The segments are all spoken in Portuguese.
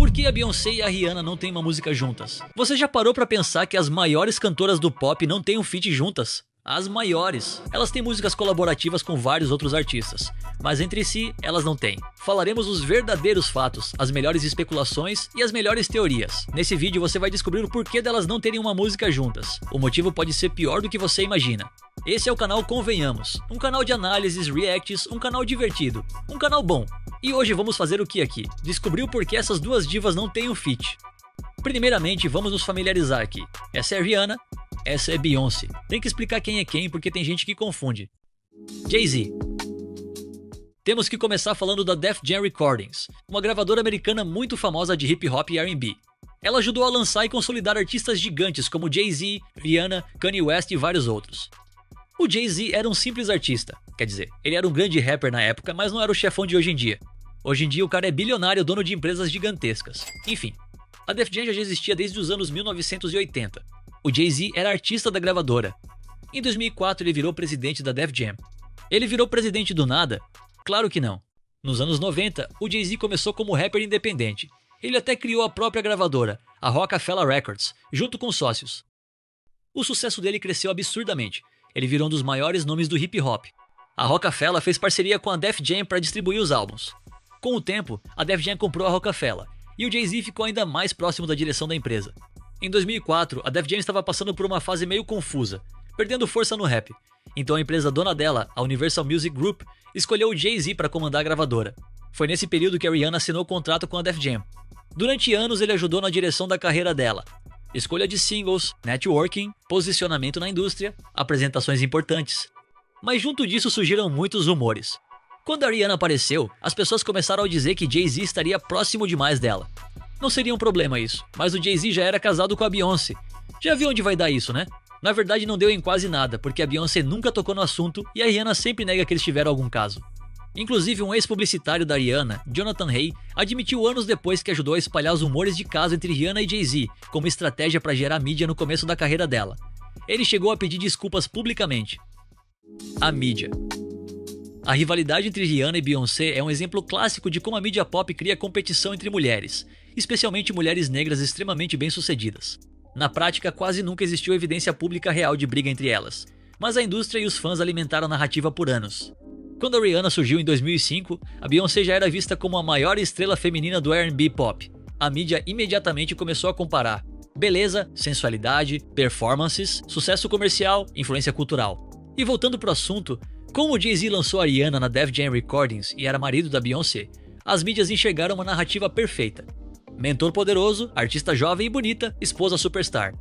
Por que a Beyoncé e a Rihanna não têm uma música juntas? Você já parou pra pensar que as maiores cantoras do pop não têm um feat juntas? As maiores. Elas têm músicas colaborativas com vários outros artistas, mas entre si elas não têm. Falaremos os verdadeiros fatos, as melhores especulações e as melhores teorias. Nesse vídeo você vai descobrir o porquê delas não terem uma música juntas. O motivo pode ser pior do que você imagina. Esse é o canal Convenhamos, um canal de análises, reacts, um canal divertido, um canal bom. E hoje vamos fazer o que aqui? Descobrir o porquê essas duas divas não têm um feat. Primeiramente, vamos nos familiarizar aqui. Essa é a Rihanna, essa é Beyoncé. Tem que explicar quem é quem porque tem gente que confunde. Jay-Z. Temos que começar falando da Def Jam Recordings, uma gravadora americana muito famosa de hip hop e R&B. Ela ajudou a lançar e consolidar artistas gigantes como Jay-Z, Rihanna, Kanye West e vários outros. O Jay-Z era um simples artista, quer dizer, ele era um grande rapper na época, mas não era o chefão de hoje em dia. Hoje em dia o cara é bilionário, dono de empresas gigantescas. Enfim, a Def Jam já existia desde os anos 1980. O Jay-Z era artista da gravadora. Em 2004 ele virou presidente da Def Jam. Ele virou presidente do nada? Claro que não. Nos anos 90, o Jay-Z começou como rapper independente. Ele até criou a própria gravadora, a Roc-A-Fella Records, junto com sócios. O sucesso dele cresceu absurdamente. Ele virou um dos maiores nomes do hip hop. A Roc-A-Fella fez parceria com a Def Jam para distribuir os álbuns. Com o tempo, a Def Jam comprou a Roc-A-Fella e o Jay-Z ficou ainda mais próximo da direção da empresa. Em 2004, a Def Jam estava passando por uma fase meio confusa, perdendo força no rap. Então a empresa dona dela, a Universal Music Group, escolheu o Jay-Z para comandar a gravadora. Foi nesse período que a Rihanna assinou o contrato com a Def Jam. Durante anos ele ajudou na direção da carreira dela. Escolha de singles, networking, posicionamento na indústria, apresentações importantes. Mas junto disso surgiram muitos rumores. Quando a Rihanna apareceu, as pessoas começaram a dizer que Jay-Z estaria próximo demais dela. Não seria um problema isso, mas o Jay-Z já era casado com a Beyoncé. Já viu onde vai dar isso, né? Na verdade não deu em quase nada, porque a Beyoncé nunca tocou no assunto e a Rihanna sempre nega que eles tiveram algum caso. Inclusive um ex-publicitário da Rihanna, Jonathan Hay, admitiu anos depois que ajudou a espalhar os rumores de caso entre Rihanna e Jay-Z, como estratégia para gerar mídia no começo da carreira dela. Ele chegou a pedir desculpas publicamente. A mídia. A rivalidade entre Rihanna e Beyoncé é um exemplo clássico de como a mídia pop cria competição entre mulheres, especialmente mulheres negras extremamente bem-sucedidas. Na prática, quase nunca existiu evidência pública real de briga entre elas, mas a indústria e os fãs alimentaram a narrativa por anos. Quando a Rihanna surgiu em 2005, a Beyoncé já era vista como a maior estrela feminina do R&B pop. A mídia imediatamente começou a comparar beleza, sensualidade, performances, sucesso comercial, influência cultural. E voltando pro assunto, como o Jay-Z lançou a Rihanna na Def Jam Recordings e era marido da Beyoncé, as mídias enxergaram uma narrativa perfeita. Mentor poderoso, artista jovem e bonita, esposa superstar.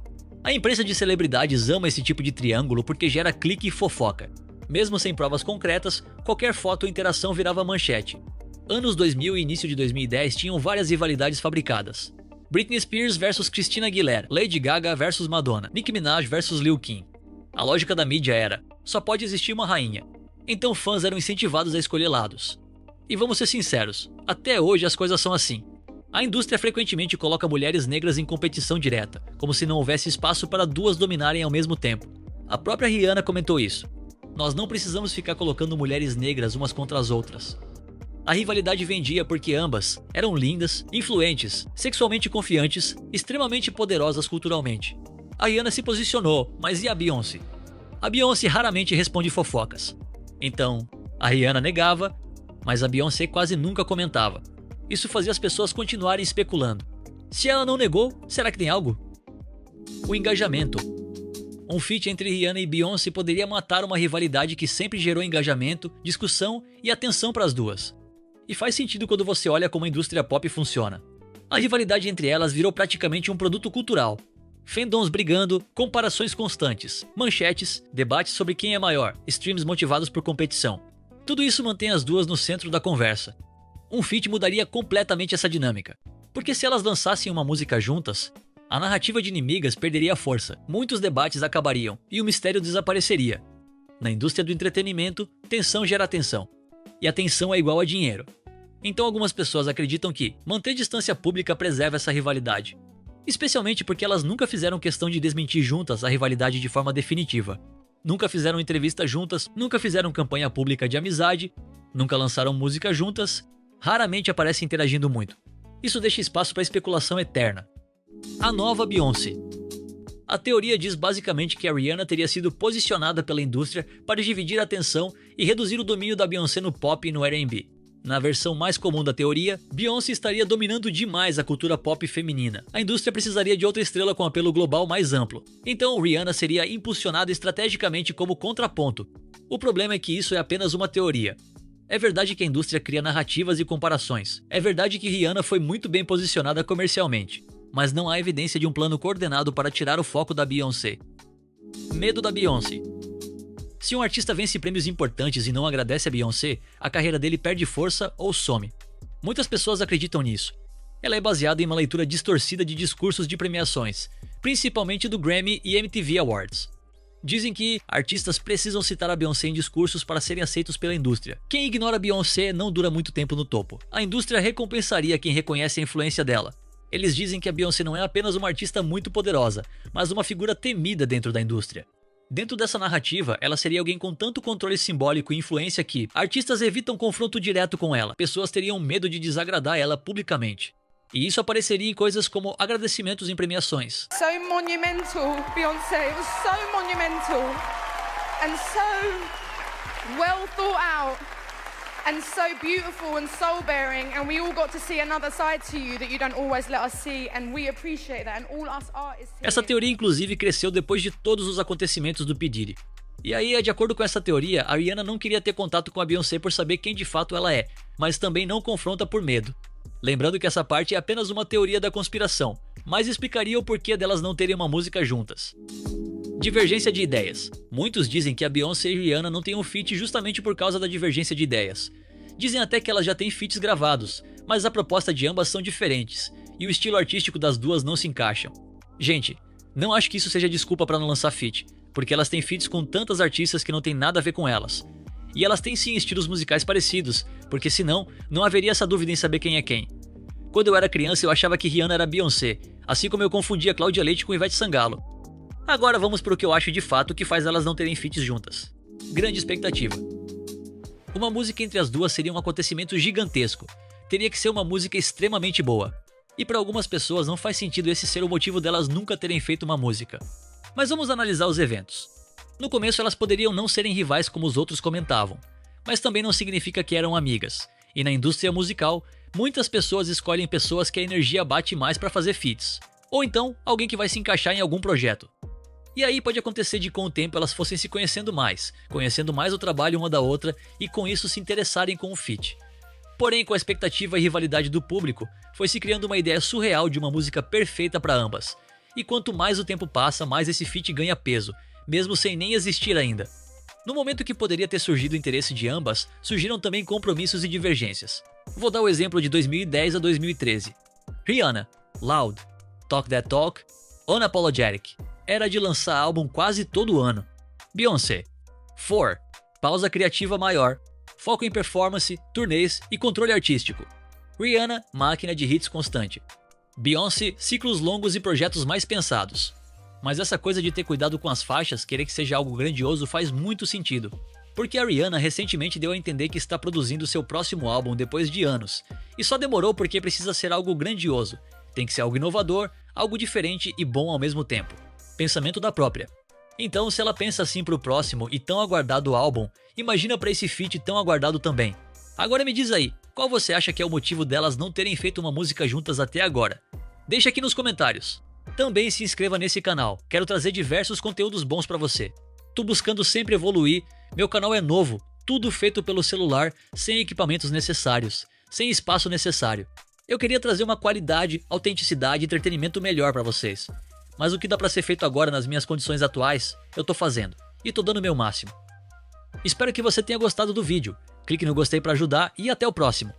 A imprensa de celebridades ama esse tipo de triângulo porque gera clique e fofoca. Mesmo sem provas concretas, qualquer foto ou interação virava manchete. Anos 2000 e início de 2010 tinham várias rivalidades fabricadas. Britney Spears versus Christina Aguilera, Lady Gaga versus Madonna, Nicki Minaj versus Lil Kim. A lógica da mídia era, só pode existir uma rainha. Então fãs eram incentivados a escolher lados. E vamos ser sinceros, até hoje as coisas são assim. A indústria frequentemente coloca mulheres negras em competição direta, como se não houvesse espaço para duas dominarem ao mesmo tempo. A própria Rihanna comentou isso. Nós não precisamos ficar colocando mulheres negras umas contra as outras. A rivalidade vendia porque ambas eram lindas, influentes, sexualmente confiantes, extremamente poderosas culturalmente. A Rihanna se posicionou, mas e a Beyoncé? A Beyoncé raramente responde fofocas. Então, a Rihanna negava, mas a Beyoncé quase nunca comentava. Isso fazia as pessoas continuarem especulando. Se ela não negou, será que tem algo? O engajamento. Um feat entre Rihanna e Beyoncé poderia matar uma rivalidade que sempre gerou engajamento, discussão e atenção para as duas. E faz sentido quando você olha como a indústria pop funciona. A rivalidade entre elas virou praticamente um produto cultural. Fandoms brigando, comparações constantes, manchetes, debates sobre quem é maior, streams motivados por competição. Tudo isso mantém as duas no centro da conversa. Um feat mudaria completamente essa dinâmica. Porque se elas lançassem uma música juntas, a narrativa de inimigas perderia força, muitos debates acabariam e o mistério desapareceria. Na indústria do entretenimento, tensão gera atenção. E atenção é igual a dinheiro. Então algumas pessoas acreditam que manter distância pública preserva essa rivalidade. Especialmente porque elas nunca fizeram questão de desmentir juntas a rivalidade de forma definitiva. Nunca fizeram entrevista juntas, nunca fizeram campanha pública de amizade, nunca lançaram música juntas, raramente aparecem interagindo muito. Isso deixa espaço para especulação eterna. A nova Beyoncé. A teoria diz basicamente que a Rihanna teria sido posicionada pela indústria para dividir a atenção e reduzir o domínio da Beyoncé no pop e no R&B. Na versão mais comum da teoria, Beyoncé estaria dominando demais a cultura pop feminina. A indústria precisaria de outra estrela com apelo global mais amplo. Então Rihanna seria impulsionada estrategicamente como contraponto. O problema é que isso é apenas uma teoria. É verdade que a indústria cria narrativas e comparações. É verdade que Rihanna foi muito bem posicionada comercialmente. Mas não há evidência de um plano coordenado para tirar o foco da Beyoncé. Medo da Beyoncé. Se um artista vence prêmios importantes e não agradece a Beyoncé, a carreira dele perde força ou some. Muitas pessoas acreditam nisso. Ela é baseada em uma leitura distorcida de discursos de premiações, principalmente do Grammy e MTV Awards. Dizem que artistas precisam citar a Beyoncé em discursos para serem aceitos pela indústria. Quem ignora a Beyoncé não dura muito tempo no topo. A indústria recompensaria quem reconhece a influência dela. Eles dizem que a Beyoncé não é apenas uma artista muito poderosa, mas uma figura temida dentro da indústria. Dentro dessa narrativa, ela seria alguém com tanto controle simbólico e influência que artistas evitam confronto direto com ela. Pessoas teriam medo de desagradar ela publicamente. E isso apareceria em coisas como agradecimentos em premiações. So monumental, Beyoncé. It was so monumental and so well thought out. And so beautiful and soul-bearing, and we all got to see another side to you that you don't always let us see, and we appreciate that, and all us artists here. Essa teoria inclusive cresceu depois de todos os acontecimentos do P. Diddy. E aí, de acordo com essa teoria, a Rihanna não queria ter contato com a Beyoncé por saber quem de fato ela é, mas também não confronta por medo. Lembrando que essa parte é apenas uma teoria da conspiração, mas explicaria o porquê delas não terem uma música juntas. Divergência de ideias. Muitos dizem que a Beyoncé e Rihanna não têm um feat justamente por causa da divergência de ideias. Dizem até que elas já têm feats gravados, mas a proposta de ambas são diferentes, e o estilo artístico das duas não se encaixam. Gente, não acho que isso seja desculpa para não lançar feat, porque elas têm feats com tantas artistas que não tem nada a ver com elas. E elas têm sim estilos musicais parecidos, porque senão, não haveria essa dúvida em saber quem é quem. Quando eu era criança eu achava que Rihanna era Beyoncé, assim como eu confundia Cláudia Leite com Ivete Sangalo. Agora vamos para o que eu acho de fato que faz elas não terem feats juntas. Grande expectativa. Uma música entre as duas seria um acontecimento gigantesco. Teria que ser uma música extremamente boa. E para algumas pessoas não faz sentido esse ser o motivo delas nunca terem feito uma música. Mas vamos analisar os eventos. No começo elas poderiam não serem rivais como os outros comentavam, mas também não significa que eram amigas. E na indústria musical, muitas pessoas escolhem pessoas que a energia bate mais para fazer feats. Ou então, alguém que vai se encaixar em algum projeto. E aí pode acontecer de com o tempo elas fossem se conhecendo mais o trabalho uma da outra e com isso se interessarem com o feat. Porém, com a expectativa e rivalidade do público, foi se criando uma ideia surreal de uma música perfeita para ambas. E quanto mais o tempo passa, mais esse feat ganha peso, mesmo sem nem existir ainda. No momento que poderia ter surgido o interesse de ambas, surgiram também compromissos e divergências. Vou dar o exemplo de 2010 a 2013. Rihanna, Loud, Talk That Talk, Unapologetic. Era de lançar álbum quase todo ano. Beyoncé, 4, pausa criativa maior, foco em performance, turnês e controle artístico. Rihanna, máquina de hits constante. Beyoncé, ciclos longos e projetos mais pensados. Mas essa coisa de ter cuidado com as faixas, querer que seja algo grandioso faz muito sentido. Porque a Rihanna recentemente deu a entender que está produzindo seu próximo álbum depois de anos. E só demorou porque precisa ser algo grandioso. Tem que ser algo inovador, algo diferente e bom ao mesmo tempo. Pensamento da própria. Então, se ela pensa assim pro próximo e tão aguardado álbum, imagina pra esse feat tão aguardado também. Agora me diz aí, qual você acha que é o motivo delas não terem feito uma música juntas até agora? Deixa aqui nos comentários. Também se inscreva nesse canal, quero trazer diversos conteúdos bons pra você. Tô buscando sempre evoluir, meu canal é novo, tudo feito pelo celular, sem equipamentos necessários, sem espaço necessário. Eu queria trazer uma qualidade, autenticidade e entretenimento melhor pra vocês. Mas o que dá pra ser feito agora nas minhas condições atuais, eu tô fazendo. E tô dando o meu máximo. Espero que você tenha gostado do vídeo. Clique no gostei pra ajudar e até o próximo.